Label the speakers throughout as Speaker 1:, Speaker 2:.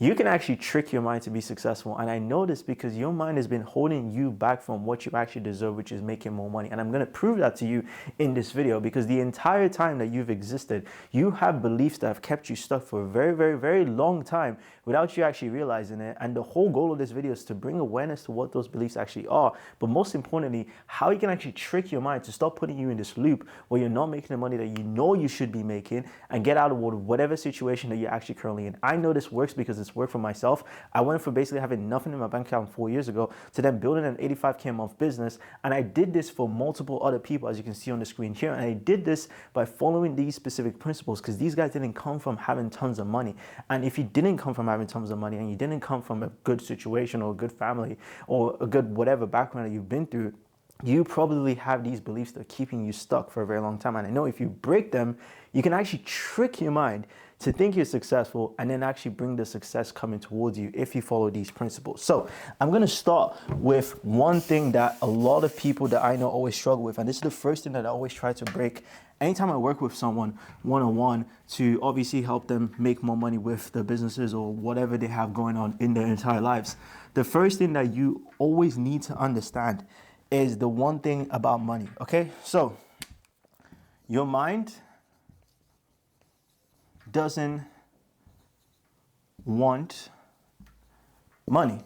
Speaker 1: You can actually trick your mind to be successful. And I know this because your mind has been holding you back from what you actually deserve, which is making more money. And I'm going to prove that to you in this video, because the entire time that you've existed, you have beliefs that have kept you stuck for a very, very, very long time without you actually realizing it. And the whole goal of this video is to bring awareness to what those beliefs actually are. But most importantly, how you can actually trick your mind to stop putting you in this loop where you're not making the money that you know you should be making, and get out of whatever situation that you're actually currently in. I know this works because it's worked for myself. I went from basically having nothing in my bank account 4 years ago to then building an 85K a month business. And I did this for multiple other people, as you can see on the screen here. And I did this by following these specific principles, because these guys didn't come from having tons of money. And if you didn't come from having tons of money, and you didn't come from a good situation or a good family or a good whatever background that you've been through, you probably have these beliefs that are keeping you stuck for a very long time. And I know if you break them, you can actually trick your mind to think you're successful, and then actually bring the success coming towards you if you follow these principles. So I'm going to start with one thing that a lot of people that I know always struggle with. And this is the first thing that I always try to break anytime I work with someone one-on-one, to obviously help them make more money with their businesses or whatever they have going on in their entire lives. The first thing that you always need to understand is the one thing about money. Okay, so your mind doesn't want money.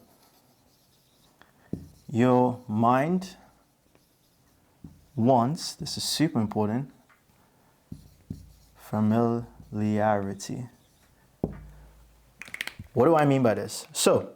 Speaker 1: Your mind wants, this is super important, familiarity. What do I mean by this? So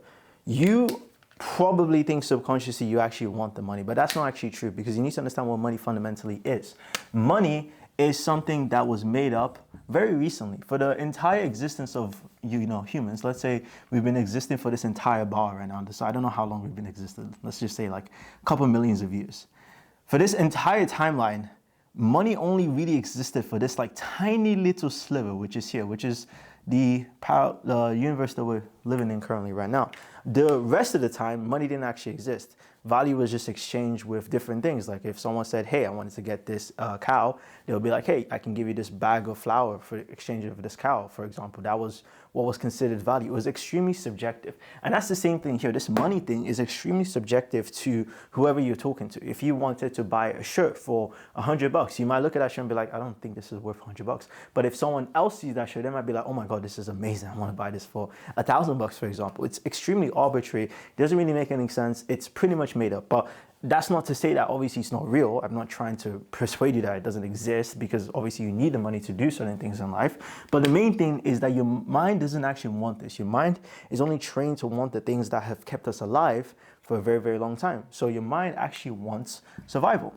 Speaker 1: you probably think subconsciously you actually want the money, but that's not actually true, because you need to understand what money fundamentally is. Money is something that was made up very recently. For the entire existence of humans, let's say we've been existing for this entire bar right now. So I don't know how long we've been existing. Let's just say like a couple millions of years. For this entire timeline, money only really existed for this like tiny little sliver, which is here, which is the universe that we're living in currently right now. The rest of the time, money didn't actually exist. Value was just exchanged with different things. Like if someone said, hey, I wanted to get this cow, they'll be like, hey, I can give you this bag of flour for exchange of this cow, for example. That was what was considered value. It was extremely subjective. And that's the same thing here. This money thing is extremely subjective to whoever you're talking to. If you wanted to buy a shirt for $100, you might look at that shirt and be like, I don't think this is worth $100. But if someone else sees that shirt, they might be like, oh my God, this is amazing. I want to buy this for $1,000, for example. It's extremely arbitrary. It doesn't really make any sense. It's pretty much made up. But that's not to say that obviously it's not real. I'm not trying to persuade you that it doesn't exist, because obviously you need the money to do certain things in life. But the main thing is that your mind doesn't actually want this. Your mind is only trained to want the things that have kept us alive for a very, very long time. So your mind actually wants survival.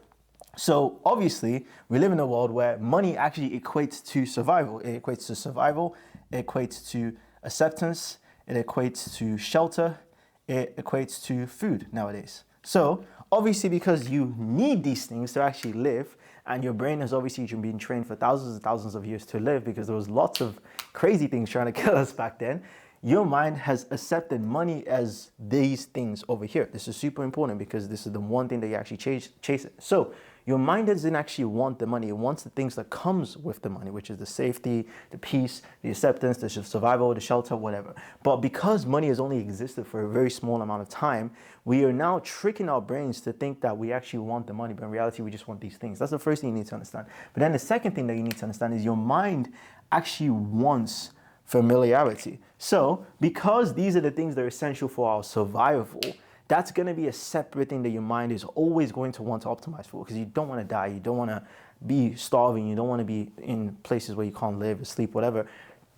Speaker 1: So obviously we live in a world where money actually equates to survival. It equates to survival, it equates to acceptance, it equates to shelter, it equates to food nowadays. So obviously, because you need these things to actually live, and your brain has obviously been trained for thousands and thousands of years to live, because there was lots of crazy things trying to kill us back then, your mind has accepted money as these things over here. This is super important, because this is the one thing that you actually chase it. So your mind doesn't actually want the money. It wants the things that comes with the money, which is the safety, the peace, the acceptance, the survival, the shelter, whatever. But because money has only existed for a very small amount of time, we are now tricking our brains to think that we actually want the money, but in reality, we just want these things. That's the first thing you need to understand. But then the second thing that you need to understand is your mind actually wants familiarity. So because these are the things that are essential for our survival, that's going to be a separate thing that your mind is always going to want to optimize for, because you don't want to die, you don't want to be starving, you don't want to be in places where you can't live or sleep, whatever.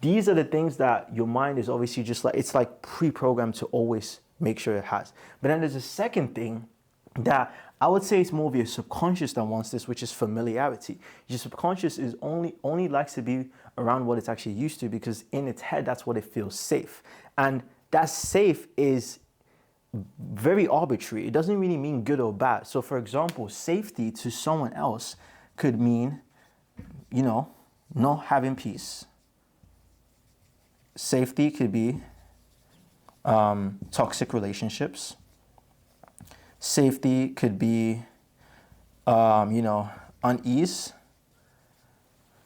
Speaker 1: These are the things that your mind is obviously just like, it's like pre-programmed to always make sure it has. But then there's a second thing that I would say it's more of your subconscious that wants this, which is familiarity. Your subconscious is only likes to be around what it's actually used to, because in its head, that's what it feels safe. And that safe is very arbitrary. It doesn't really mean good or bad. So for example, safety to someone else could mean, not having peace. Safety could be toxic relationships. Safety could be, unease.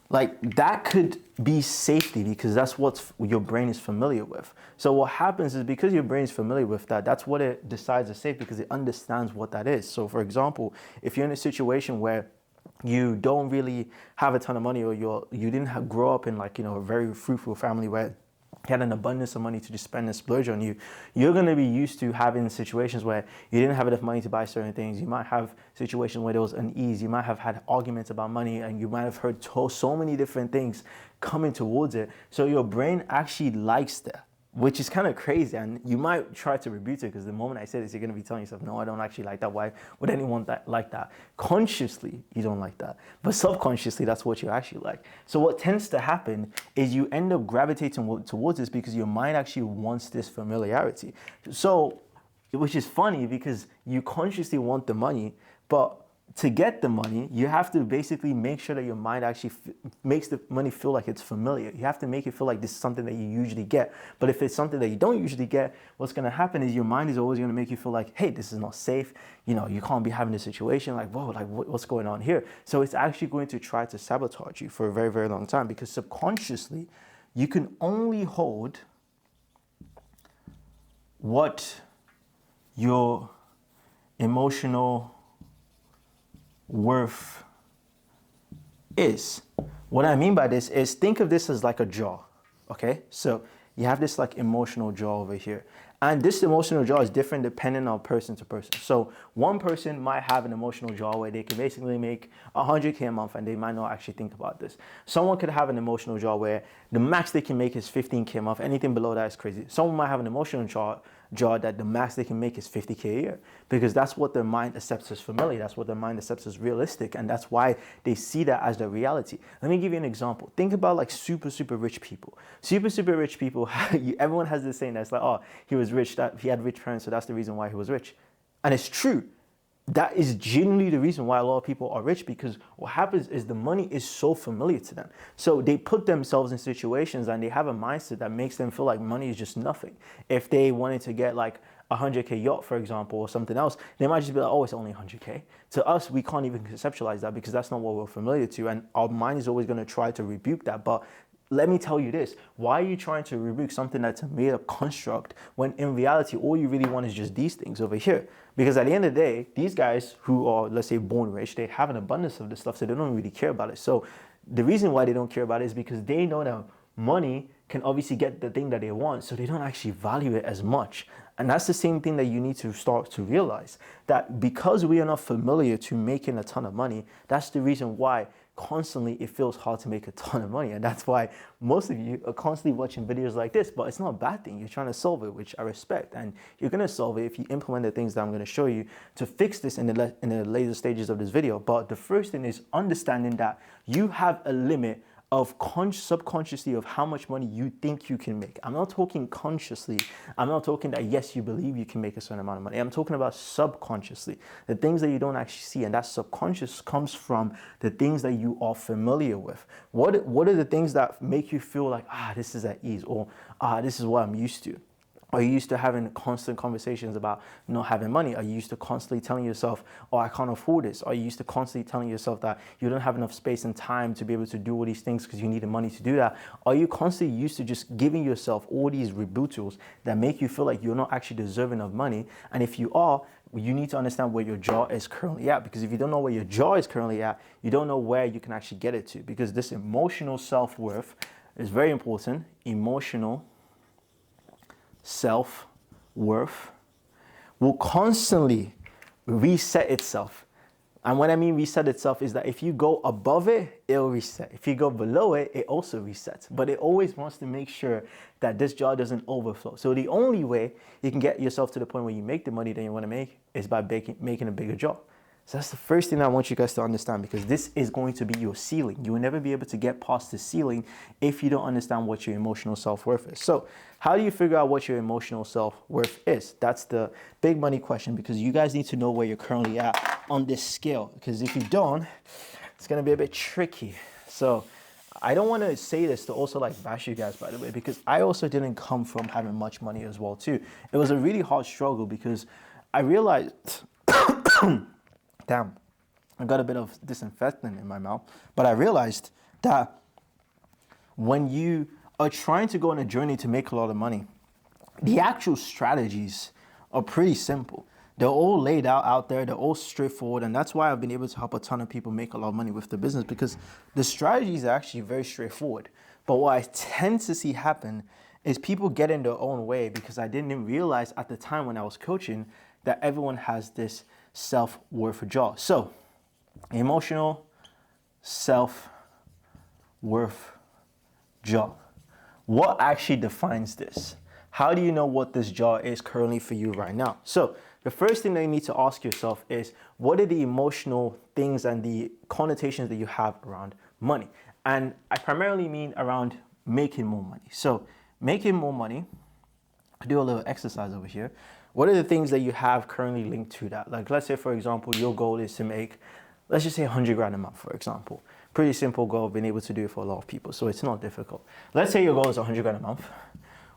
Speaker 1: Like that could be safety because that's what your brain is familiar with. So what happens is because your brain is familiar with that, that's what it decides is safe because it understands what that is. So for example, if you're in a situation where you don't really have a ton of money or you didn't grow up in like, a very fruitful family where you had an abundance of money to just spend and splurge on you, you're going to be used to having situations where you didn't have enough money to buy certain things. You might have situations where there was unease. You might have had arguments about money and you might have heard so many different things coming towards it. So your brain actually likes that, which is kind of crazy. And you might try to rebuke it because the moment I say this, you're going to be telling yourself, no, I don't actually like that. Why would anyone like that? Consciously, you don't like that. But subconsciously, that's what you actually like. So what tends to happen is you end up gravitating towards this because your mind actually wants this familiarity. So, which is funny because you consciously want the money, but to get the money, you have to basically make sure that your mind actually makes the money feel like it's familiar. You have to make it feel like this is something that you usually get. But if it's something that you don't usually get, what's going to happen is your mind is always going to make you feel like, hey, this is not safe. You can't be having this situation like, whoa, like what's going on here? So it's actually going to try to sabotage you for a very, very long time because subconsciously, you can only hold what your emotional worth is. What I mean by this is think of this as like a jaw, okay? So you have this like emotional jaw over here. And this emotional jaw is different depending on person to person. So one person might have an emotional jaw where they can basically make 100K a month and they might not actually think about this. Someone could have an emotional jaw where the max they can make is 15K a month. Anything below that is crazy. Someone might have an emotional jaw that the max they can make is 50K a year because that's what their mind accepts as familiar. That's what their mind accepts as realistic. And that's why they see that as the reality. Let me give you an example. Think about like super, super rich people. Super, super rich people, everyone has this saying that's like, oh, he was rich, that he had rich parents, so that's the reason why he was rich. And it's true. That is genuinely the reason why a lot of people are rich because what happens is the money is so familiar to them. So they put themselves in situations and they have a mindset that makes them feel like money is just nothing. If they wanted to get like a 100K yacht, for example, or something else, they might just be like, oh, it's only 100K. To us, we can't even conceptualize that because that's not what we're familiar to. And our mind is always going to try to rebuke that. But let me tell you this, why are you trying to rebuke something that's a made up construct when in reality, all you really want is just these things over here? Because at the end of the day, these guys who are, let's say, born rich, they have an abundance of this stuff, so they don't really care about it. So the reason why they don't care about it is because they know that money can obviously get the thing that they want, so they don't actually value it as much. And that's the same thing that you need to start to realize, that because we are not familiar to making a ton of money, that's the reason why constantly it feels hard to make a ton of money. And that's why most of you are constantly watching videos like this, but it's not a bad thing. You're trying to solve it, which I respect. And you're going to solve it if you implement the things that I'm going to show you to fix this in the later stages of this video. But the first thing is understanding that you have a limit of subconsciously of how much money you think you can make. I'm not talking consciously. I'm not talking that, yes, you believe you can make a certain amount of money. I'm talking about subconsciously, the things that you don't actually see. And that subconscious comes from the things that you are familiar with. What are the things that make you feel like, this is at ease, or this is what I'm used to? Are you used to having constant conversations about not having money? Are you used to constantly telling yourself, oh, I can't afford this? Are you used to constantly telling yourself that you don't have enough space and time to be able to do all these things because you need the money to do that? Are you constantly used to just giving yourself all these rebuttals that make you feel like you're not actually deserving of money? And if you are, you need to understand where your jaw is currently at, because if you don't know where your jaw is currently at, you don't know where you can actually get it to, because this emotional self-worth is very important. Emotional self-worth will constantly reset itself. And what I mean reset itself is that if you go above it, it'll reset. If you go below it, it also resets. But it always wants to make sure that this jaw doesn't overflow. So the only way you can get yourself to the point where you make the money that you want to make is by making a bigger jaw. So that's the first thing I want you guys to understand, because this is going to be your ceiling. You will never be able to get past the ceiling if you don't understand what your emotional self-worth is. So how do you figure out what your emotional self-worth is? That's the big money question, because you guys need to know where you're currently at on this scale. Because if you don't, it's going to be a bit tricky. So I don't want to say this to also like bash you guys, by the way, because I also didn't come from having much money as well too. It was a really hard struggle because I realized damn, I got a bit of disinfectant in my mouth, but I realized that when you are trying to go on a journey to make a lot of money, the actual strategies are pretty simple. They're all laid out there. They're all straightforward. And that's why I've been able to help a ton of people make a lot of money with the business, because the strategies are actually very straightforward. But what I tend to see happen is people get in their own way, because I didn't realize at the time when I was coaching that everyone has this self-worth jar. So emotional self-worth jar. What actually defines this? How do you know what this jar is currently for you right now? So the first thing that you need to ask yourself is, what are the emotional things and the connotations that you have around money? And I primarily mean around making more money. So making more money, I do a little exercise over here. What are the things that you have currently linked to that? Like, let's say, for example, your goal is to make, let's just say 100 grand a month, for example. Pretty simple goal. I've been able to do it for a lot of people, so it's not difficult. Let's say your goal is 100 grand a month.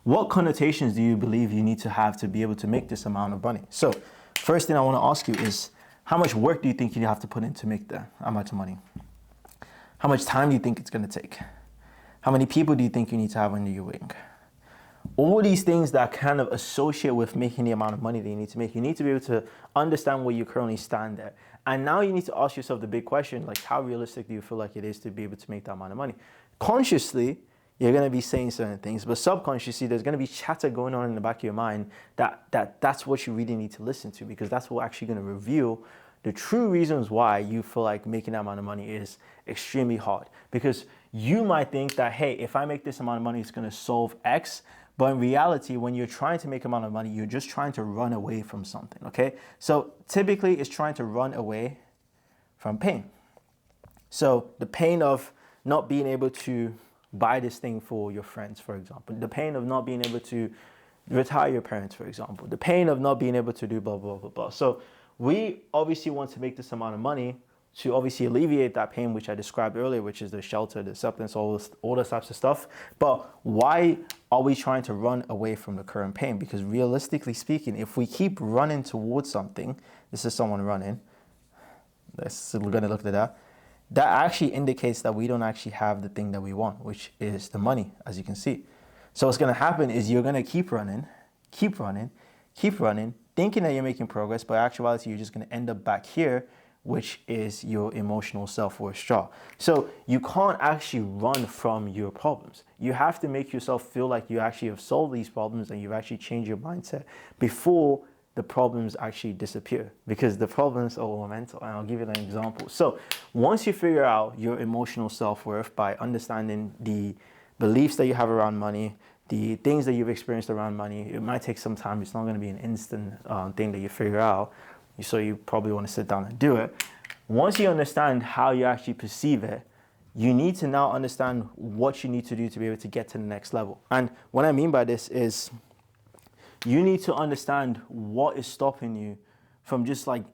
Speaker 1: What connotations do you believe you need to have to be able to make this amount of money? So first thing I want to ask you is, how much work do you think you have to put in to make that amount of money? How much time do you think it's going to take? How many people do you think you need to have under your wing? All these things that kind of associate with making the amount of money that you need to make, you need to be able to understand where you currently stand there. And now you need to ask yourself the big question, like, how realistic do you feel like it is to be able to make that amount of money? Consciously, you're going to be saying certain things, but subconsciously, there's going to be chatter going on in the back of your mind that's what you really need to listen to, because that's what actually going to reveal the true reasons why you feel like making that amount of money is extremely hard. Because you might think that, hey, if I make this amount of money, it's going to solve X. But in reality, when you're trying to make amount of money, you're just trying to run away from something, okay? So typically, it's trying to run away from pain. So the pain of not being able to buy this thing for your friends, for example. The pain of not being able to retire your parents, for example. The pain of not being able to do blah, blah, blah, blah. So we obviously want to make this amount of money to obviously alleviate that pain, which I described earlier, which is the shelter, the acceptance, all those types of stuff. But why are we trying to run away from the current pain? Because realistically speaking, if we keep running towards something, this is someone running. We're going to look at that. That actually indicates that we don't actually have the thing that we want, which is the money, as you can see. So what's going to happen is you're going to keep running, thinking that you're making progress, but in actuality, you're just going to end up back here, which is your emotional self-worth jar. So you can't actually run from your problems. You have to make yourself feel like you actually have solved these problems and you've actually changed your mindset before the problems actually disappear, because the problems are mental. And I'll give you an example. So once you figure out your emotional self-worth by understanding the beliefs that you have around money, the things that you've experienced around money, it might take some time. It's not going to be an instant thing that you figure out. So you probably want to sit down and do it. Once you understand how you actually perceive it, you need to now understand what you need to do to be able to get to the next level. And what I mean by this is, you need to understand what is stopping you from just like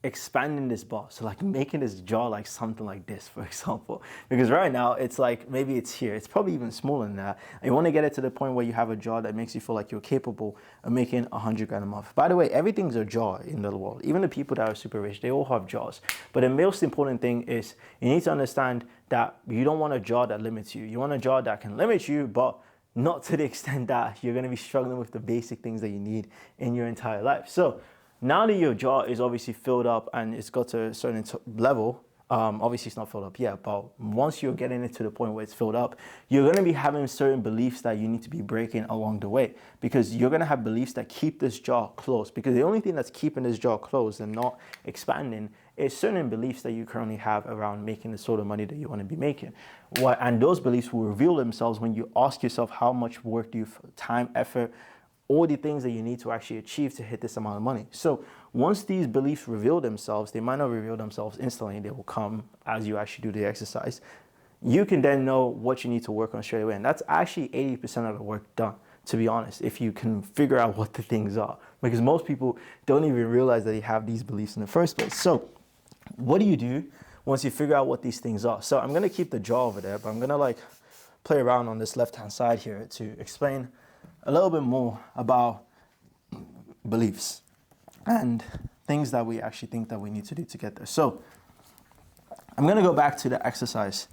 Speaker 1: expanding this bar. So like making this jar like something like this, for example. Because right now it's like, maybe it's here. It's probably even smaller than that. And you want to get it to the point where you have a jar that makes you feel like you're capable of making 100 grand a month. By the way, everything's a jar in the world. Even the people that are super rich, they all have jars. But the most important thing is you need to understand that you don't want a jar that limits you. You want a jar that can limit you, but not to the extent that you're going to be struggling with the basic things that you need in your entire life. So now that your jar is obviously filled up and it's got to a certain level, obviously it's not filled up yet, but once you're getting it to the point where it's filled up, you're going to be having certain beliefs that you need to be breaking along the way, because you're going to have beliefs that keep this jar closed. Because the only thing that's keeping this jar closed and not expanding is certain beliefs that you currently have around making the sort of money that you want to be making. And those beliefs will reveal themselves when you ask yourself how much work do you, time, effort, all the things that you need to actually achieve to hit this amount of money. So once these beliefs reveal themselves, they might not reveal themselves instantly. They will come as you actually do the exercise. You can then know what you need to work on straight away. And that's actually 80% of the work done, to be honest, if you can figure out what the things are. Because most people don't even realize that they have these beliefs in the first place. So what do you do once you figure out what these things are? So I'm going to keep the jar over there, but I'm going to like play around on this left-hand side here to explain a little bit more about beliefs and things that we actually think that we need to do to get there. So I'm going to go back to the exercise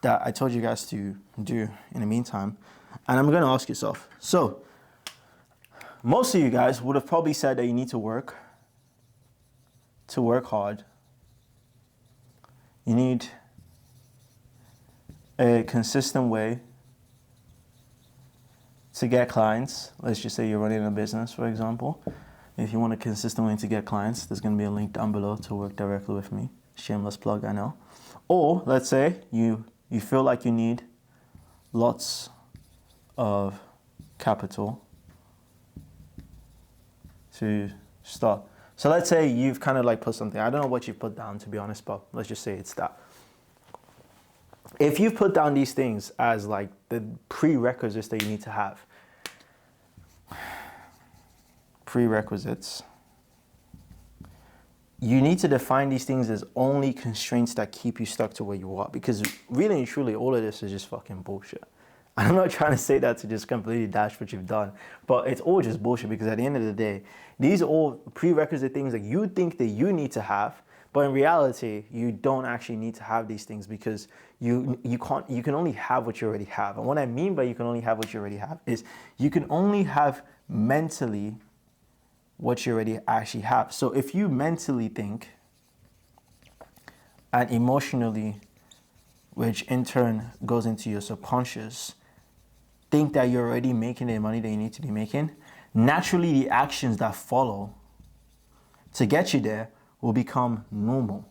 Speaker 1: that I told you guys to do in the meantime. And I'm going to ask yourself. So most of you guys would have probably said that you need to work hard. You need a consistent way to get clients. Let's just say you're running a business, for example. If you want a consistent way to get clients, there's going to be a link down below to work directly with me. Shameless plug, I know. Or let's say you feel like you need lots of capital to start. So let's say you've kind of like put something. I don't know what you put down, to be honest, but let's just say it's that. If you've put down these things as like the prerequisites that you need to have, prerequisites, you need to define these things as only constraints that keep you stuck to where you are, because really and truly all of this is just fucking bullshit. I'm not trying to say that to just completely dash what you've done, but it's all just bullshit, because at the end of the day, these are all prerequisite things that you think that you need to have, but in reality, you don't actually need to have these things, because you can only have what you already have. And what I mean by you can only have what you already have is you can only have mentally what you already actually have. So if you mentally think and emotionally, which in turn goes into your subconscious, think that you're already making the money that you need to be making, naturally the actions that follow to get you there will become normal,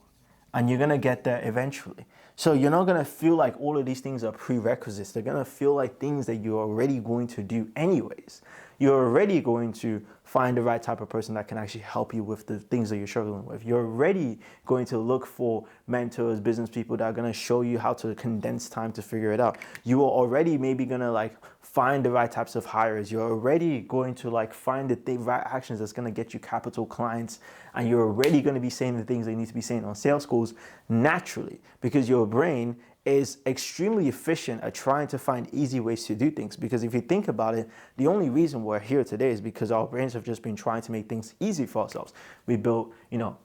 Speaker 1: and you're gonna get there eventually. So you're not gonna feel like all of these things are prerequisites. They're gonna feel like things that you're already going to do anyways. You're already going to find the right type of person that can actually help you with the things that you're struggling with. You're already going to look for mentors, business people that are going to show you how to condense time to figure it out. You are already maybe going to like find the right types of hires. You're already going to like find the right actions that's going to get you capital clients. And you're already going to be saying the things that you need to be saying on sales calls naturally, because your brain is extremely efficient at trying to find easy ways to do things. Because if you think about it, the only reason we're here today is because our brains have just been trying to make things easy for ourselves. We built,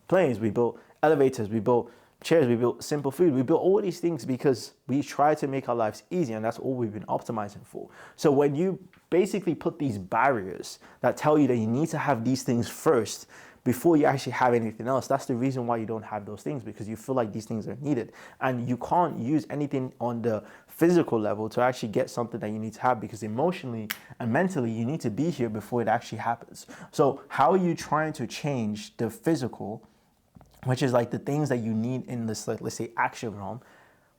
Speaker 1: planes, we built elevators, we built chairs, we built simple food, we built all these things because we try to make our lives easy, and that's all we've been optimizing for. So when you basically put these barriers that tell you that you need to have these things first before you actually have anything else, that's the reason why you don't have those things, because you feel like these things are needed. And you can't use anything on the physical level to actually get something that you need to have, because emotionally and mentally, you need to be here before it actually happens. So how are you trying to change the physical, which is like the things that you need in this, like, let's say, action realm,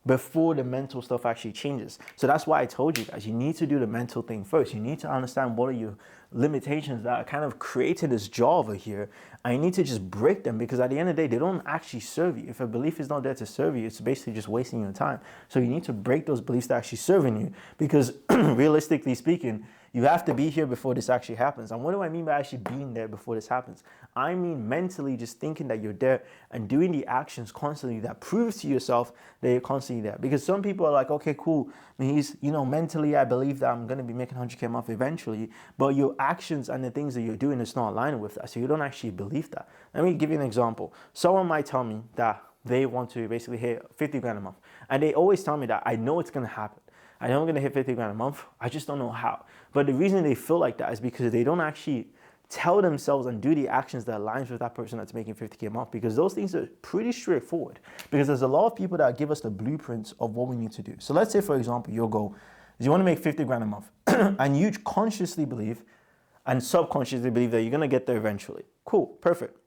Speaker 1: before the mental stuff actually changes? So that's why I told you guys, you need to do the mental thing first. You need to understand what are your limitations that are kind of creating this jaw over here, and you need to just break them, because at the end of the day, they don't actually serve you. If a belief is not there to serve you, it's basically just wasting your time. So you need to break those beliefs that are actually serving you, because realistically speaking, you have to be here before this actually happens. And what do I mean by actually being there before this happens? I mean mentally just thinking that you're there and doing the actions constantly that proves to yourself that you're constantly there. Because some people are like, okay, cool. I mean, mentally I believe that I'm going to be making 100K a month eventually, but your actions and the things that you're doing is not aligning with that. So you don't actually believe that. Let me give you an example. Someone might tell me that they want to basically hit 50 grand a month. And they always tell me that I know it's going to happen. I know I'm going to hit 50 grand a month. I just don't know how. But the reason they feel like that is because they don't actually tell themselves and do the actions that aligns with that person that's making 50K a month, because those things are pretty straightforward, because there's a lot of people that give us the blueprints of what we need to do. So let's say, for example, your goal is you want to make 50 grand a month and you consciously believe and subconsciously believe that you're going to get there eventually. Cool. Perfect.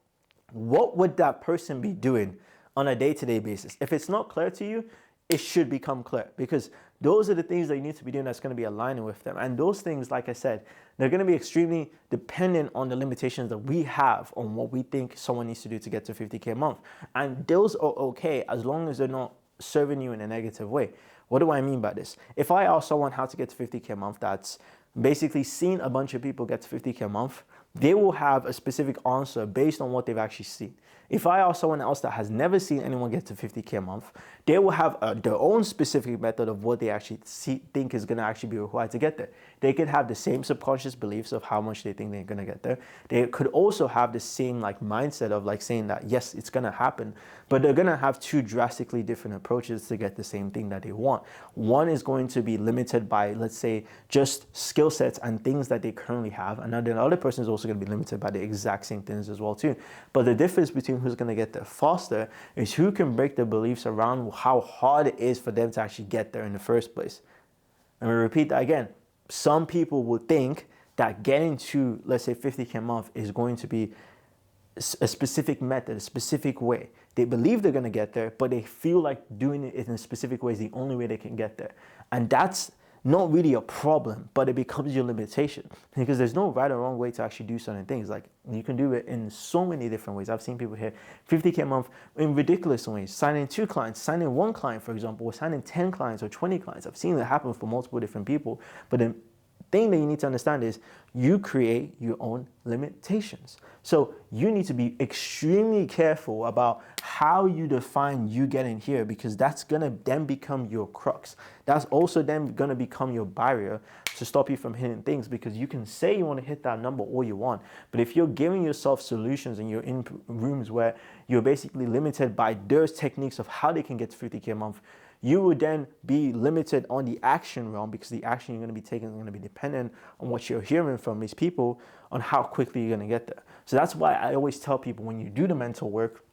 Speaker 1: What would that person be doing on a day-to-day basis? If it's not clear to you, it should become clear, because those are the things that you need to be doing that's going to be aligning with them. And those things, like I said, they're going to be extremely dependent on the limitations that we have on what we think someone needs to do to get to 50K a month. And those are okay as long as they're not serving you in a negative way. What do I mean by this? If I ask someone how to get to 50K a month that's basically seen a bunch of people get to 50K a month, they will have a specific answer based on what they've actually seen. If I ask someone else that has never seen anyone get to 50K a month, they will have their own specific method of what they actually think is going to actually be required to get there. They could have the same subconscious beliefs of how much they think they're going to get there. They could also have the same like mindset of like saying that, yes, it's going to happen, but they're going to have two drastically different approaches to get the same thing that they want. One is going to be limited by, let's say, just skill sets and things that they currently have. And then the other person is also going to be limited by the exact same things as well too. But the difference between who's going to get there faster is who can break the beliefs around how hard it is for them to actually get there in the first place. And we repeat that again. Some people will think that getting to, let's say, 50K a month is going to be a specific method, a specific way. They believe they're going to get there, but they feel like doing it in a specific way is the only way they can get there. And that's not really a problem, but it becomes your limitation, because there's no right or wrong way to actually do certain things. Like, you can do it in so many different ways. I've seen people hit 50K a month in ridiculous ways, signing 2 clients, signing 1 client, for example, or signing 10 clients or 20 clients. I've seen it happen for multiple different people. But the thing that you need to understand is you create your own limitations. So you need to be extremely careful about how you define you getting here, because that's going to then become your crux. That's also then going to become your barrier to stop you from hitting things, because you can say you want to hit that number all you want, but if you're giving yourself solutions and you're in rooms where you're basically limited by their techniques of how they can get to 50K a month, you would then be limited on the action realm, because the action you're going to be taking is going to be dependent on what you're hearing from these people on how quickly you're going to get there. So that's why I always tell people, when you do the mental work,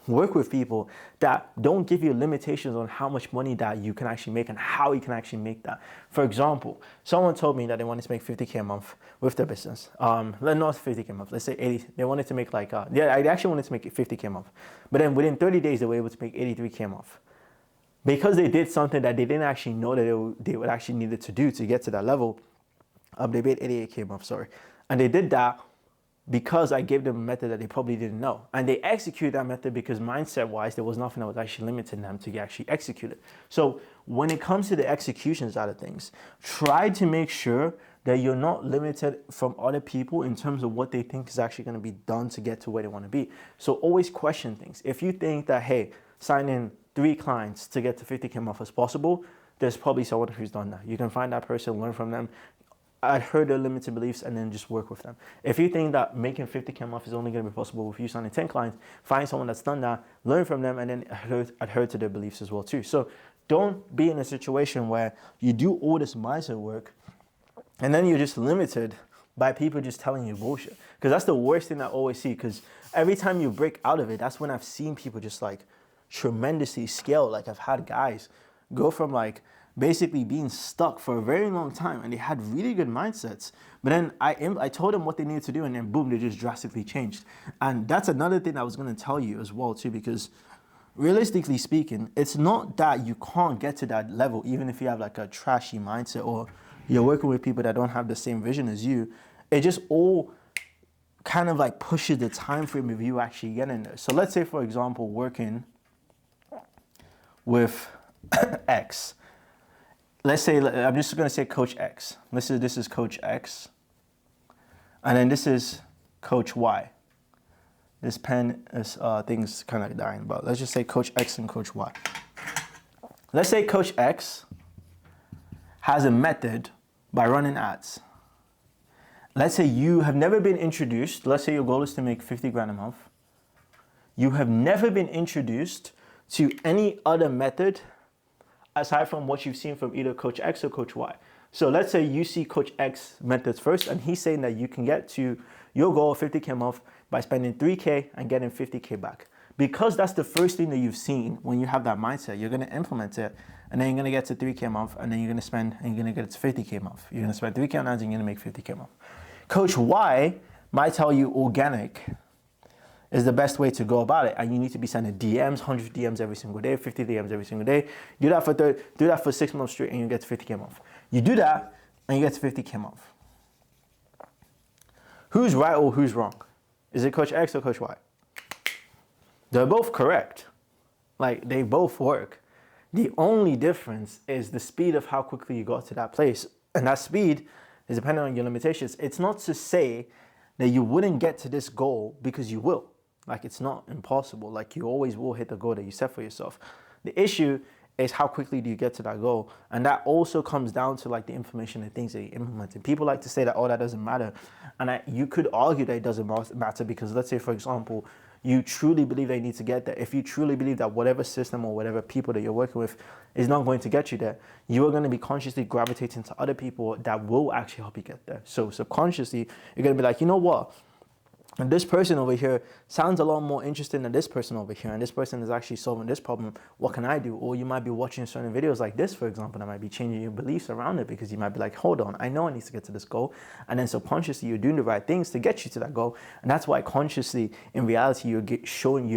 Speaker 1: work with people that don't give you limitations on how much money that you can actually make and how you can actually make that. For example, someone told me that they wanted to make 50K a month with their business. Not 50K a month, let's say 80. They wanted to make like, I actually wanted to make 50K a month. But then within 30 days, they were able to make 83K a month. Because they did something that they didn't actually know that they would actually needed to do to get to that level. They made 88K a month, sorry. And they did that because I gave them a method that they probably didn't know. And they executed that method because mindset-wise, there was nothing that was actually limiting them to actually execute it. So when it comes to the execution side of things, try to make sure that you're not limited from other people in terms of what they think is actually going to be done to get to where they want to be. So always question things. If you think that, hey, sign in 3 clients to get to 50K a month is possible, there's probably someone who's done that. You can find that person, learn from them, adhere their limited beliefs, and then just work with them. If you think that making 50K a month is only going to be possible with you signing 10 clients, find someone that's done that, learn from them, and then adhere to their beliefs as well too. So don't be in a situation where you do all this mindset work and then you're just limited by people just telling you bullshit. Because that's the worst thing I always see, because every time you break out of it, that's when I've seen people just like tremendously scale. Like, I've had guys go from like basically being stuck for a very long time and they had really good mindsets, but then I told them what they needed to do, and then boom, they just drastically changed. And that's another thing I was going to tell you as well too, because realistically speaking, it's not that you can't get to that level even if you have like a trashy mindset or you're working with people that don't have the same vision as you. It just all kind of like pushes the time frame of you actually getting there. So let's say, for example, working with X. Let's say, I'm just going to say Coach X. This is Coach X. And then this is Coach Y. This pen is, thing's kind of dying, but let's just say Coach X and Coach Y. Let's say Coach X has a method by running ads. Let's say you have never been introduced. Let's say your goal is to make 50 grand a month. You have never been introduced to any other method aside from what you've seen from either Coach X or Coach Y. So let's say you see Coach X methods first, and he's saying that you can get to your goal of 50K a month by spending 3K and getting 50K back. Because that's the first thing that you've seen, when you have that mindset, you're gonna implement it, and then you're gonna get to 3K a month, and then you're gonna spend, and you're gonna get to 50K a month. You're gonna spend 3K on ads, and you're gonna make 50K a month. Coach Y might tell you organic is the best way to go about it, and you need to be sending DMs, 100 DMs every single day, 50 DMs every single day. Do that for 6 months straight, and you get to 50K a month. You do that, and you get to 50K a month. Who's right or who's wrong? Is it Coach X or Coach Y? They're both correct. Like, they both work. The only difference is the speed of how quickly you got to that place, and that speed It's dependent on your limitations. It's not to say that you wouldn't get to this goal, because you will. Like, it's not impossible. Like, you always will hit the goal that you set for yourself. The issue is how quickly do you get to that goal? And that also comes down to like the information and things that you implement. And people like to say that, oh, that doesn't matter. And you could argue that it doesn't matter, because let's say, for example, you truly believe they need to get there. If you truly believe that whatever system or whatever people that you're working with is not going to get you there, you are going to be consciously gravitating to other people that will actually help you get there. So subconsciously, you're going to be like, you know what? And this person over here sounds a lot more interesting than this person over here. And this person is actually solving this problem. What can I do? Or you might be watching certain videos like this, for example, that might be changing your beliefs around it, because you might be like, hold on, I know I need to get to this goal. And then subconsciously, you're doing the right things to get you to that goal. And that's why consciously, in reality, you're being shown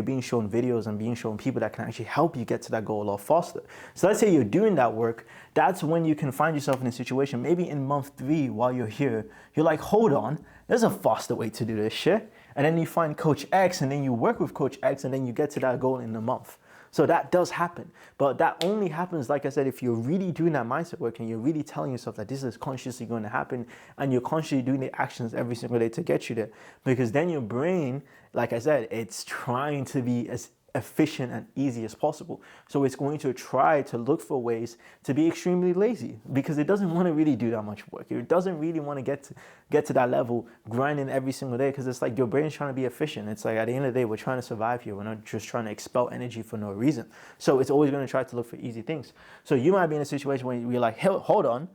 Speaker 1: videos and being shown people that can actually help you get to that goal a lot faster. So let's say you're doing that work. That's when you can find yourself in a situation, maybe in month 3 while you're here, you're like, hold on, there's a faster way to do this shit. And then you find Coach X, and then you work with Coach X, and then you get to that goal in a month. So that does happen. But that only happens, like I said, if you're really doing that mindset work and you're really telling yourself that this is consciously going to happen, and you're consciously doing the actions every single day to get you there. Because then your brain, like I said, it's trying to be as efficient and easy as possible. So it's going to try to look for ways to be extremely lazy, because it doesn't want to really do that much work. It doesn't really want to get to that level, grinding every single day, because it's like your brain's trying to be efficient. It's like, at the end of the day, we're trying to survive here. We're not just trying to expel energy for no reason. So it's always going to try to look for easy things. So you might be in a situation where you're like, hey, hold on,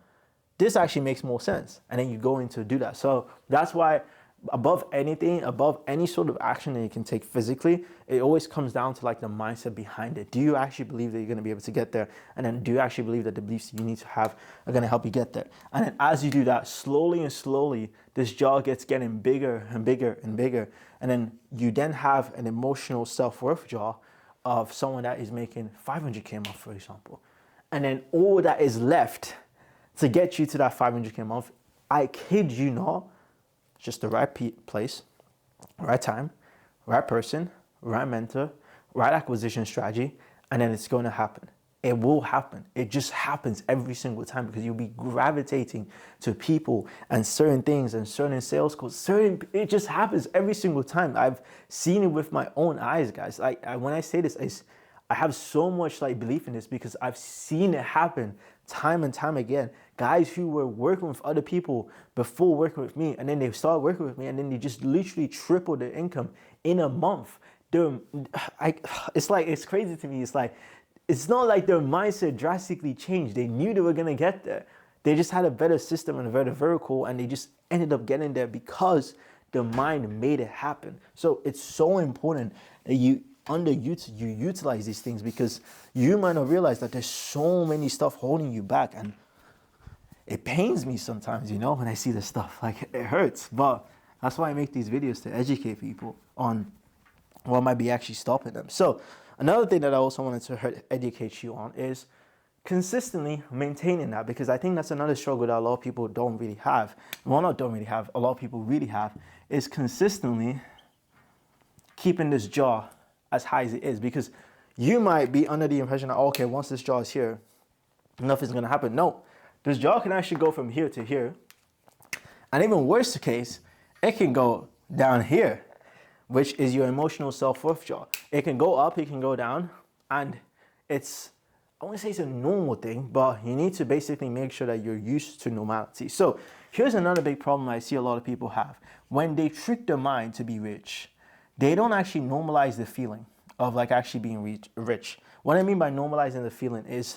Speaker 1: this actually makes more sense. And then you go into do that. So that's why, above anything, above any sort of action that you can take physically, it always comes down to like the mindset behind it. Do you actually believe that you're going to be able to get there? And then do you actually believe that the beliefs you need to have are going to help you get there? And then as you do that, slowly and slowly, this jar gets getting bigger and bigger and bigger. And then you then have an emotional self-worth jar of someone that is making 500K a month, for example. And then all that is left to get you to that 500K a month, I kid you not, just the right place, right time, right person, right mentor, right acquisition strategy, and then it's going to happen. It will happen. It just happens every single time, because you'll be gravitating to people and certain things and certain sales calls. It just happens every single time. I've seen it with my own eyes, guys. When I say this, I have so much like belief in this, because I've seen it happen time and time again. Guys who were working with other people before working with me, and then they started working with me, and then they just literally tripled their income in a month. It's crazy to me. It's like, it's not like their mindset drastically changed. They knew they were gonna get there. They just had a better system and a better vehicle, and they just ended up getting there because the mind made it happen. So it's so important that you utilize these things, because you might not realize that there's so many stuff holding you back. And it pains me sometimes, when I see this stuff. Like, it hurts. But that's why I make these videos, to educate people on what might be actually stopping them. So another thing that I also wanted to educate you on is consistently maintaining that, because I think that's another struggle that a lot of people don't really have. Well, not don't really have, a lot of people really have, is consistently keeping this jar as high as it is. Because you might be under the impression that, okay, once this jar is here, nothing's going to happen. No, this jar can actually go from here to here. And even worse case, it can go down here, which is your emotional self-worth jar. It can go up, it can go down, and I wouldn't say it's a normal thing, but you need to basically make sure that you're used to normality. So here's another big problem I see a lot of people have. When they trick their mind to be rich, they don't actually normalize the feeling of like actually being rich. What I mean by normalizing the feeling is,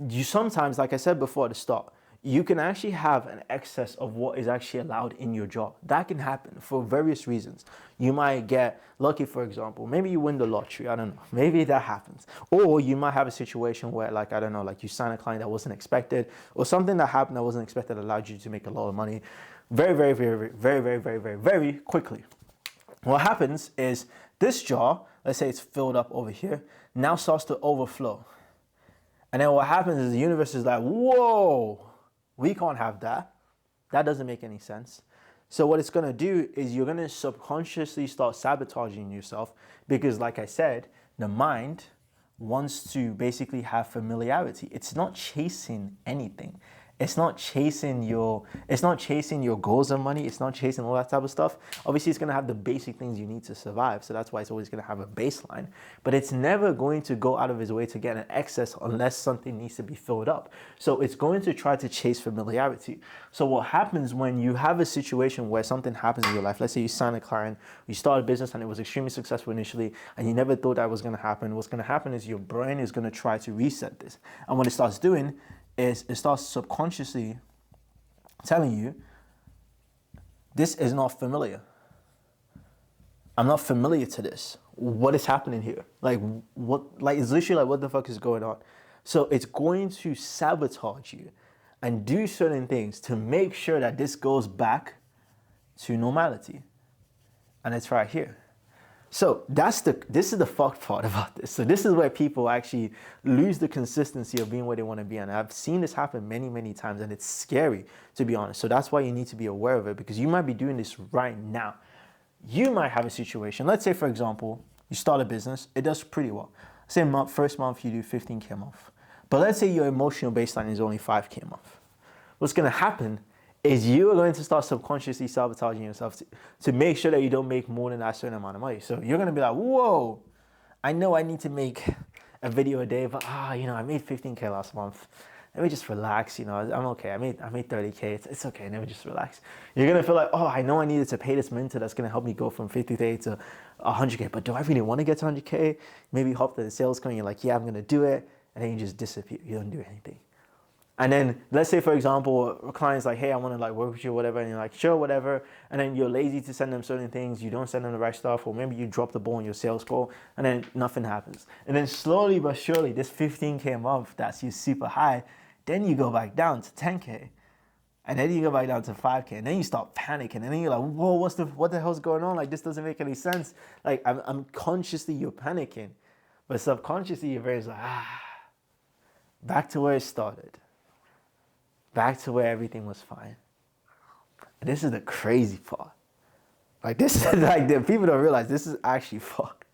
Speaker 1: you sometimes, like I said before at the start, you can actually have an excess of what is actually allowed in your jar. That can happen for various reasons. You might get lucky, for example. Maybe you win the lottery. I don't know. Maybe that happens. Or you might have a situation where, like, I don't know, like you sign a client that wasn't expected, or something that happened that wasn't expected that allowed you to make a lot of money very, very, very, very, very, very, very, very quickly. What happens is this jar, let's say it's filled up over here, now starts to overflow. And then what happens is the universe is like, whoa, we can't have that. That doesn't make any sense. So what it's going to do is you're going to subconsciously start sabotaging yourself, because like I said, the mind wants to basically have familiarity. It's not chasing anything. it's not chasing your goals of money. It's not chasing all that type of stuff. Obviously, it's going to have the basic things you need to survive. So that's why it's always going to have a baseline. But it's never going to go out of its way to get an excess unless something needs to be filled up. So it's going to try to chase familiarity. So what happens when you have a situation where something happens in your life, let's say you sign a client, you start a business and it was extremely successful initially and you never thought that was going to happen. What's going to happen is your brain is going to try to reset this. And what it starts doing is it starts subconsciously telling you, this is not familiar. I'm not familiar to this. What is happening here? Like it's literally like, what the fuck is going on? So it's going to sabotage you and do certain things to make sure that this goes back to normality. And it's right here. So this is the fucked part about this. So this is where people actually lose the consistency of being where they want to be. And I've seen this happen many, many times, and it's scary, to be honest. So that's why you need to be aware of it, because you might be doing this right now. You might have a situation. Let's say, for example, you start a business. It does pretty well. Say first month you do 15K a month. But let's say your emotional baseline is only 5K a month. What's going to happen is you are going to start subconsciously sabotaging yourself to make sure that you don't make more than that certain amount of money. So you're going to be like, whoa, I know I need to make a video a day, but I made 15K last month. Let me just relax. I'm okay. I made 30K. It's okay. Let me just relax. You're going to feel like, I know I needed to pay this mentor that's going to help me go from 50K to 100K, but do I really want to get to 100K? Maybe hope that the sales come. You're like, yeah, I'm going to do it. And then you just disappear. You don't do anything. And then let's say, for example, a client's like, hey, I want to work with you or whatever. And you're like, sure, whatever. And then you're lazy to send them certain things. You don't send them the right stuff. Or maybe you drop the ball on your sales call and then nothing happens. And then slowly but surely, this 15K a month that's you super high, then you go back down to 10K. And then you go back down to 5K. And then you start panicking. And then you're like, whoa, what the hell's going on? Like, this doesn't make any sense. Like, I'm consciously, you're panicking. But subconsciously, your brain's like, back to where it started. Back to where everything was fine. And this is the crazy part. This is the people don't realize this is actually fucked.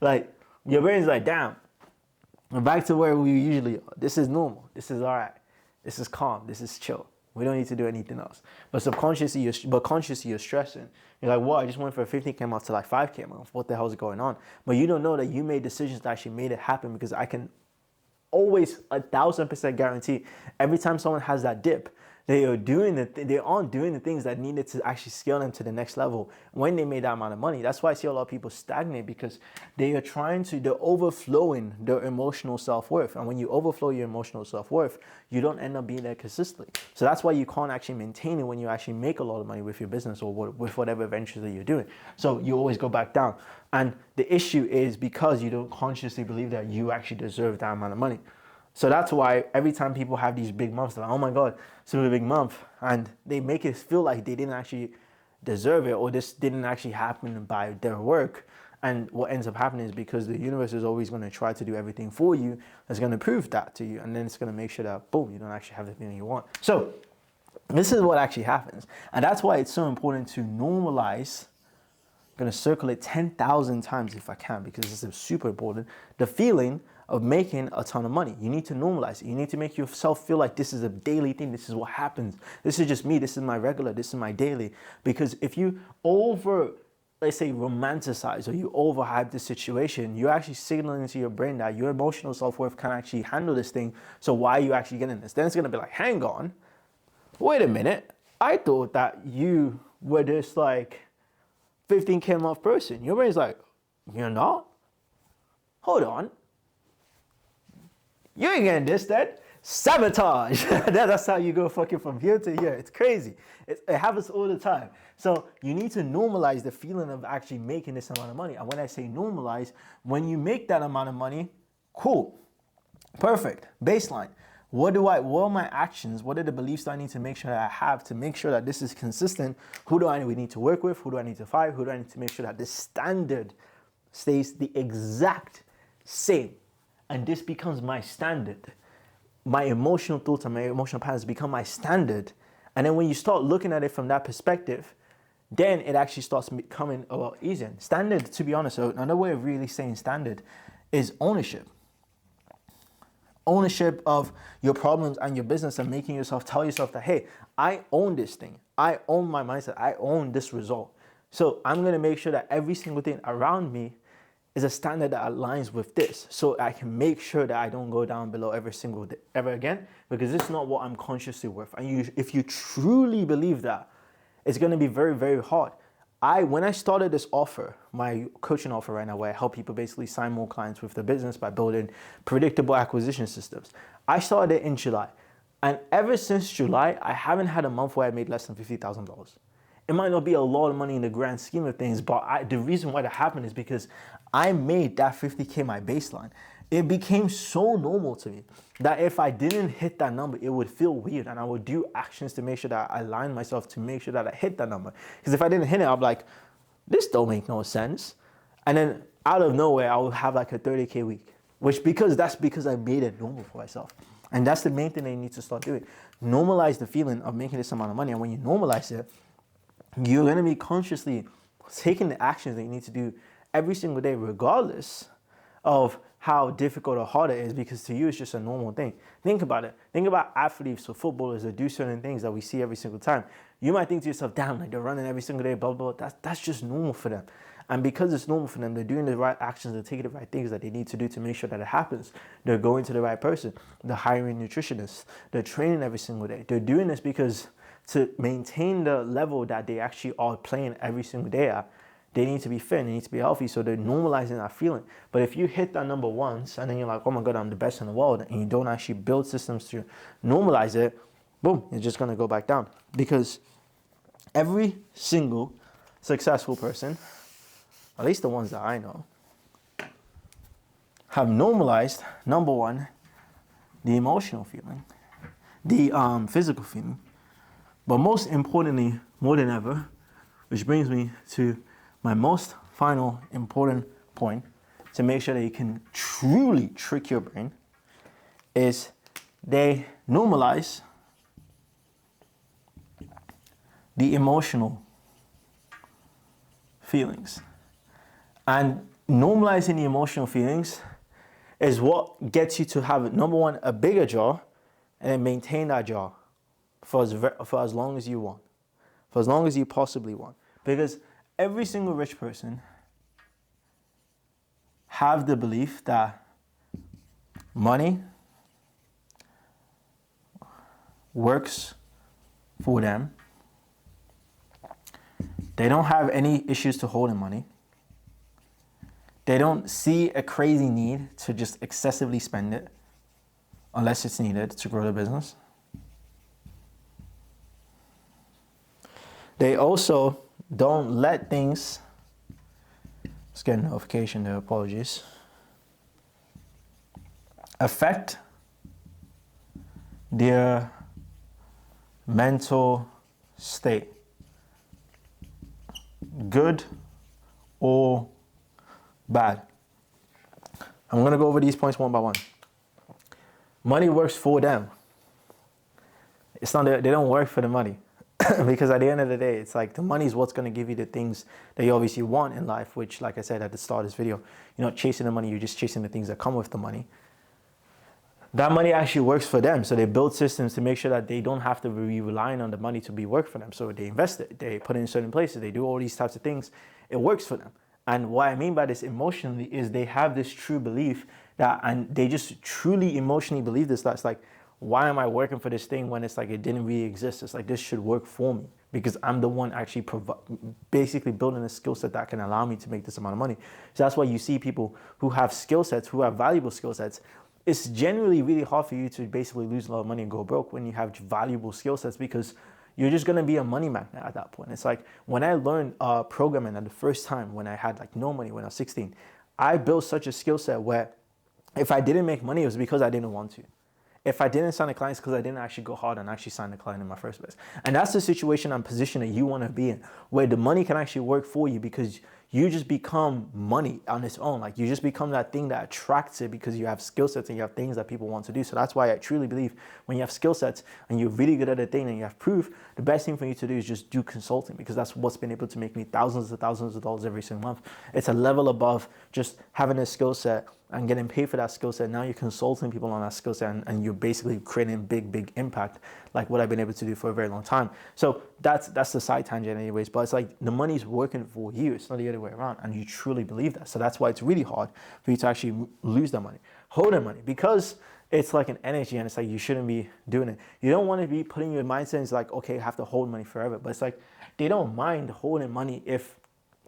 Speaker 1: Your brain's like, damn, we're back to where we usually are. This is normal. This is all right. This is calm. This is chill. We don't need to do anything else. But consciously, you're stressing. You're like, whoa, I just went from 15K month to 5K month. What the hell is going on? But you don't know that you made decisions that actually made it happen, because I can always 1,000% guarantee every time someone has that dip, they aren't doing the things that needed to actually scale them to the next level when they made that amount of money. That's why I see a lot of people stagnate, because they're overflowing their emotional self-worth. And when you overflow your emotional self-worth, you don't end up being there consistently. So that's why you can't actually maintain it when you actually make a lot of money with your business or with whatever ventures that you're doing. So you always go back down. And the issue is because you don't consciously believe that you actually deserve that amount of money. So that's why every time people have these big months, they're like, oh my God, it's a really big month. And they make it feel like they didn't actually deserve it, or this didn't actually happen by their work. And what ends up happening is because the universe is always going to try to do everything for you, it's going to prove that to you. And then it's going to make sure that, boom, you don't actually have the thing you want. So this is what actually happens. And that's why it's so important to normalize. I'm going to circle it 10,000 times if I can, because this is super important. The feeling of making a ton of money. You need to normalize it. You need to make yourself feel like this is a daily thing. This is what happens. This is just me. This is my regular. This is my daily. Because if you let's say, romanticize or you overhype the situation, you're actually signaling to your brain that your emotional self-worth can actually handle this thing. So why are you actually getting this? Then it's going to be like, hang on. Wait a minute. I thought that you were this 15K a month person. Your brain's like, you're not? Hold on. You ain't getting this then. Sabotage. That's how you go fucking from here to here. It's crazy. It happens all the time. So you need to normalize the feeling of actually making this amount of money. And when I say normalize, when you make that amount of money, cool, perfect, baseline. What are my actions? What are the beliefs that I need to make sure that I have to make sure that this is consistent? Who do I need to work with? Who do I need to fire? Who do I need to make sure that this standard stays the exact same? And this becomes my standard. My emotional thoughts and my emotional patterns become my standard. And then when you start looking at it from that perspective, then it actually starts becoming a lot easier. Standard, to be honest, so another way of really saying standard is ownership. ownership of your problems and your business, and making yourself tell yourself that, hey, I own this thing. I own my mindset. I own this result. So I'm going to make sure that every single thing around me is a standard that aligns with this, so I can make sure that I don't go down below every single day ever again, because it's not what I'm consciously worth. And if you truly believe that, it's going to be very, very hard. When I started this offer, my coaching offer right now, where I help people basically sign more clients with their business by building predictable acquisition systems, I started it in July. And ever since July, I haven't had a month where I made less than $50,000. It might not be a lot of money in the grand scheme of things, but the reason why that happened is because I made that 50K my baseline. It became so normal to me that if I didn't hit that number, it would feel weird, and I would do actions to make sure that I align myself to make sure that I hit that number. Because if I didn't hit it, I'm like, this don't make no sense. And then out of nowhere, I would have like a 30K week, that's because I made it normal for myself. And that's the main thing that you need to start doing. Normalize the feeling of making this amount of money. And when you normalize it, you're going to be consciously taking the actions that you need to do every single day, regardless of how difficult or hard it is, because to you, it's just a normal thing. Think about it. Think about athletes or footballers that do certain things that we see every single time. You might think to yourself, damn, like they're running every single day, blah, blah, blah. That's just normal for them. And because it's normal for them, they're doing the right actions, they're taking the right things that they need to do to make sure that it happens. They're going to the right person. They're hiring nutritionists. They're training every single day. They're doing this because to maintain the level that they actually are playing every single day at, they need to be fit, they need to be healthy, so they're normalizing that feeling. But if you hit that number once, and then you're like, oh my God, I'm the best in the world, and you don't actually build systems to normalize it, boom, it's just gonna go back down. Because every single successful person, at least the ones that I know, have normalized, number one, the emotional feeling, the physical feeling, but most importantly, more than ever, which brings me to my most final important point to make sure that you can truly trick your brain, is they normalize the emotional feelings. And normalizing the emotional feelings is what gets you to have, number one, a bigger jaw, and then maintain that jaw for as long as you want, for as long as you possibly want. Because every single rich person have the belief that money works for them. They don't have any issues to holding money. They don't see a crazy need to just excessively spend it unless it's needed to grow the business. They also don't let things, let's get a notification there, apologies, affect their mental state, good or bad. I'm going to go over these points one by one. Money works for them. It's not that they don't work for the money. Because at the end of the day, it's like the money is what's going to give you the things that you obviously want in life, which, like I said at the start of this video, you're not chasing the money, you're just chasing the things that come with the money. That money actually works for them. So they build systems to make sure that they don't have to be relying on the money to be work for them. So they invest it, they put it in certain places, they do all these types of things. It works for them. And what I mean by this emotionally is they have this true belief that, and they just truly emotionally believe this, that's like, why am I working for this thing when it's like it didn't really exist? It's like this should work for me because I'm the one actually basically building a skill set that can allow me to make this amount of money. So that's why you see people who have skill sets, who have valuable skill sets. It's generally really hard for you to basically lose a lot of money and go broke when you have valuable skill sets, because you're just going to be a money magnet at that point. It's like when I learned programming at the first time, when I had like no money when I was 16, I built such a skill set where if I didn't make money, it was because I didn't want to. If I didn't sign a client, it's because I didn't actually go hard and actually sign the client in my first place. And that's the situation I'm positioned that you want to be in, where the money can actually work for you because you just become money on its own. Like you just become that thing that attracts it because you have skill sets and you have things that people want to do. So that's why I truly believe when you have skill sets and you're really good at a thing and you have proof, the best thing for you to do is just do consulting, because that's what's been able to make me thousands of dollars every single month. It's a level above just having a skill set and getting paid for that skill set. Now you're consulting people on that skill set, and you're basically creating big impact, like what I've been able to do for a very long time. So that's the side tangent anyways, but it's like the money's working for you. It's not the other way around, and you truly believe that. So that's why it's really hard for you to actually lose that money, hold that money, because it's like an energy, and it's like you shouldn't be doing it. You don't want to be putting your mindset is like, okay, I have to hold money forever. But it's like they don't mind holding money if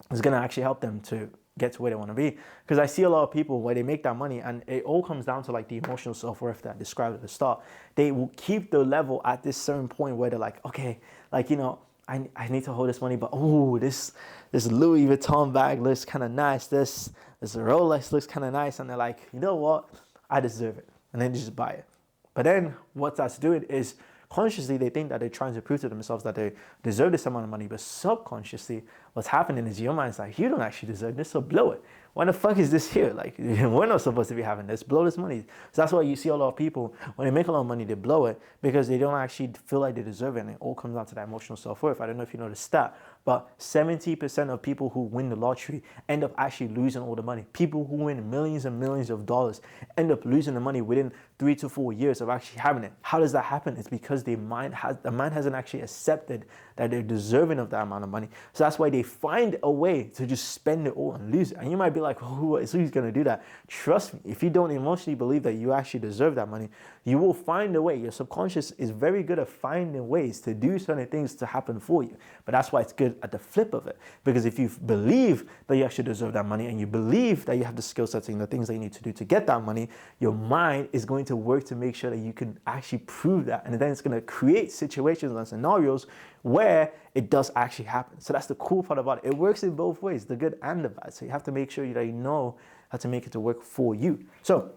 Speaker 1: it's gonna actually help them to get to where they want to be. Because I see a lot of people where they make that money, and it all comes down to like the emotional self-worth that I described at the start. They will keep the level at this certain point where they're like, okay, like, you know, I need to hold this money, but oh, this Louis Vuitton bag looks kind of nice. This Rolex looks kind of nice, and they're like, you know what, I deserve it, and then they just buy it. But then what that's doing is consciously they think that they're trying to prove to themselves that they deserve this amount of money, but subconsciously what's happening is your mind's like, you don't actually deserve this, so blow it. Why the fuck is this here? Like, we're not supposed to be having this. Blow this money. So that's why you see a lot of people, when they make a lot of money, they blow it because they don't actually feel like they deserve it. And it all comes down to that emotional self-worth. I don't know if you know the stat, but 70% of people who win the lottery end up actually losing all the money. People who win millions and millions of dollars end up losing the money within 3 to 4 years of actually having it. How does that happen? It's because the mind hasn't actually accepted that they're deserving of that amount of money. So that's why they find a way to just spend it all and lose it. And you might be like, who's going to do that? Trust me, if you don't emotionally believe that you actually deserve that money, you will find a way. Your subconscious is very good at finding ways to do certain things to happen for you. But that's why it's good at the flip of it. Because if you believe that you actually deserve that money, and you believe that you have the skill sets and the things that you need to do to get that money, your mind is going to work to make sure that you can actually prove that. And then it's going to create situations and scenarios where it does actually happen. So that's the cool part about it. It works in both ways, the good and the bad. So you have to make sure that you know how to make it to work for you. So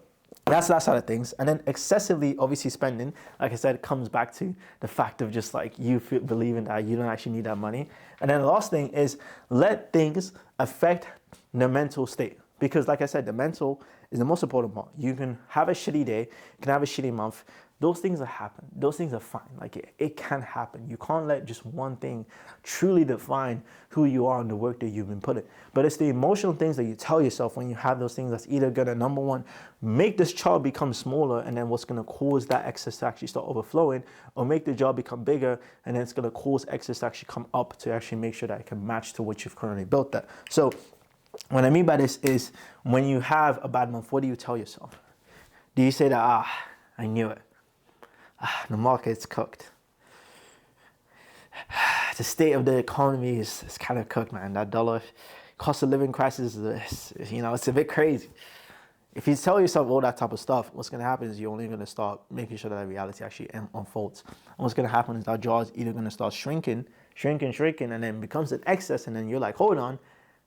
Speaker 1: that's that side of things. And then excessively, obviously, spending, like I said, comes back to the fact of just like you believing that you don't actually need that money. And then the last thing is let things affect the mental state. Because like I said, the mental is the most important part. You can have a shitty day, you can have a shitty month. Those things are happen. Those things are fine. Like it can happen. You can't let just one thing truly define who you are and the work that you've been putting. But it's the emotional things that you tell yourself when you have those things that's either gonna, number one, make this child become smaller, and then what's gonna cause that excess to actually start overflowing, or make the job become bigger, and then it's gonna cause excess to actually come up to actually make sure that it can match to what you've currently built there. So what I mean by this is when you have a bad month, what do you tell yourself? Do you say that, I knew it. The market's cooked. The state of the economy is kind of cooked, man. That dollar cost of living crisis is, it's a bit crazy. If you tell yourself all that type of stuff, what's going to happen is you're only going to start making sure that reality actually unfolds. And what's going to happen is that jaw is either going to start shrinking, and then becomes an excess, and then you're like, hold on,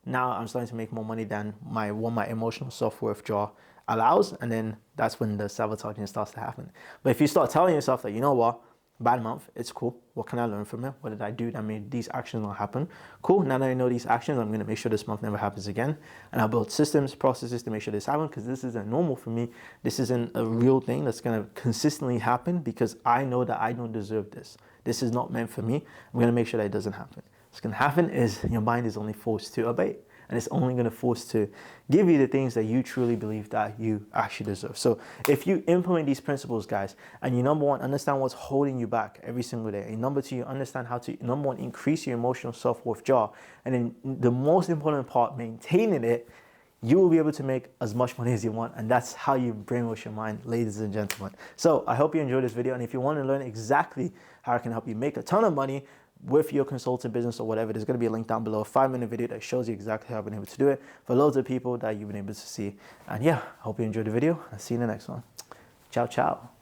Speaker 1: now I'm starting to make more money than my emotional self-worth jaw allows, and then that's when the sabotaging starts to happen. But if you start telling yourself that, you know what, bad month, it's cool. What can I learn from it? What did I do that made these actions not happen? Cool, now that I know these actions, I'm going to make sure this month never happens again. And I'll build systems, processes to make sure this happens, because this isn't normal for me. This isn't a real thing that's going to consistently happen, because I know that I don't deserve this. This is not meant for me. I'm going to make sure that it doesn't happen. What's going to happen is your mind is only forced to obey. And it's only going to force to give you the things that you truly believe that you actually deserve. So if you implement these principles, guys, and you, number one, understand what's holding you back every single day, and number two, you understand how to, number one, increase your emotional self-worth jaw, and then the most important part, maintaining it, you will be able to make as much money as you want. And that's how you brainwash your mind, ladies and gentlemen. So I hope you enjoyed this video. And if you want to learn exactly how I can help you make a ton of money with your consulting business or whatever, there's going to be a link down below, a 5-minute video that shows you exactly how I've been able to do it for loads of people that you've been able to see. And yeah, I hope you enjoyed the video. I'll see you in the next one. Ciao, ciao.